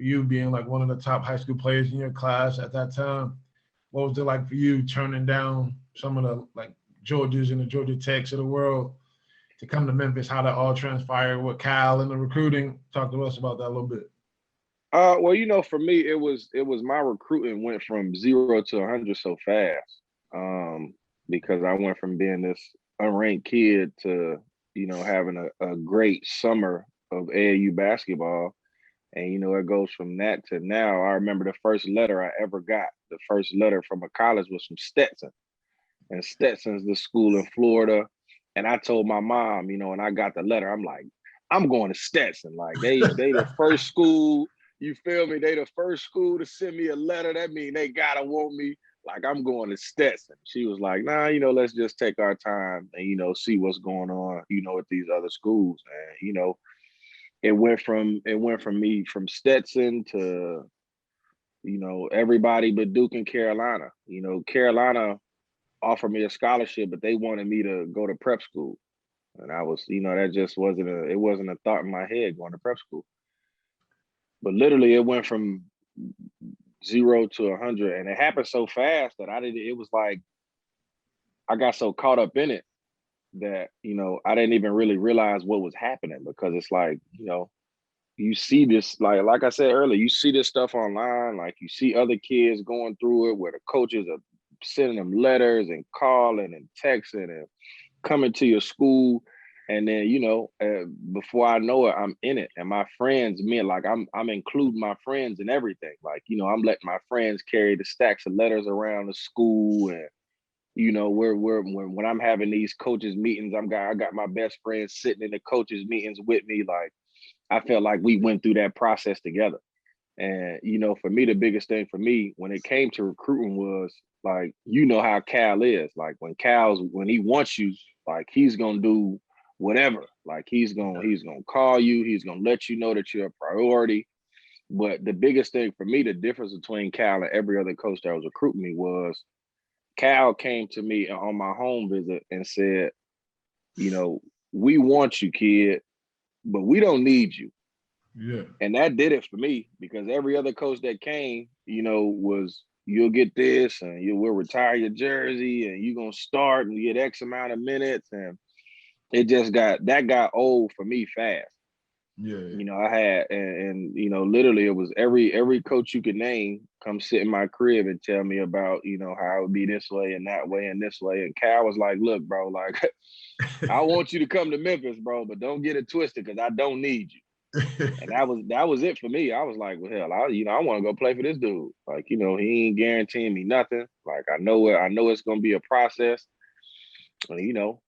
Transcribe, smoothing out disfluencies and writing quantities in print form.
for you being like one of the top high school players in your class at that time? What was it like for you turning down some of the like Georgias and the Georgia Techs of the world to come to Memphis? How that all transpired with Cal and the recruiting? Talk to us about that a little bit. Well, for me, it was my recruiting went from 0 to 100 so fast. Because I went from being this unranked kid to, having a great summer of AAU basketball. And, it goes from that to now. I remember the first letter I ever got. The first letter from a college was from Stetson. And Stetson's the school in Florida. And I told my mom, when I got the letter, I'm like, I'm going to Stetson. Like they the first school, you feel me? They the first school to send me a letter. That means they gotta want me. Like I'm going to Stetson. She was like, nah, let's just take our time and, see what's going on, with these other schools. And, it went from me from Stetson to, everybody but Duke and Carolina. Carolina offered me a scholarship, but they wanted me to go to prep school. And I was, that just wasn't a thought in my head going to prep school. But literally it went from 0 to 100, and it happened so fast that it was like, I got so caught up in it that, I didn't even really realize what was happening, because it's like, you see this, like I said earlier, you see this stuff online, like you see other kids going through it where the coaches are sending them letters and calling and texting and coming to your school. And then, before I know it, I'm in it. And my friends, like I'm including my friends in everything. Like, I'm letting my friends carry the stacks of letters around the school. And, when I'm having these coaches meetings, I got my best friends sitting in the coaches meetings with me. Like, I felt like we went through that process together. And, for me, the biggest thing for me when it came to recruiting was, like, how Cal is. Like when he wants you, like he's gonna do whatever. Like he's gonna call you, he's gonna let you know that you're a priority. But the biggest thing for me, the difference between Cal and every other coach that was recruiting me was Cal came to me on my home visit and said, we want you, kid, but we don't need you. Yeah. And that did it for me, because every other coach that came, was, you'll get this and we'll retire your jersey and you're going to start and get X amount of minutes. And it just got old for me fast. Yeah. I had, and literally it was every coach you could name come sit in my crib and tell me about, how it would be this way and that way and this way. And Cal was like, look, bro, like, I want you to come to Memphis, bro, but don't get it twisted, because I don't need you. And that was it for me. I was like, well, hell, I want to go play for this dude. Like, he ain't guaranteeing me nothing. Like, I know it's gonna be a process. And,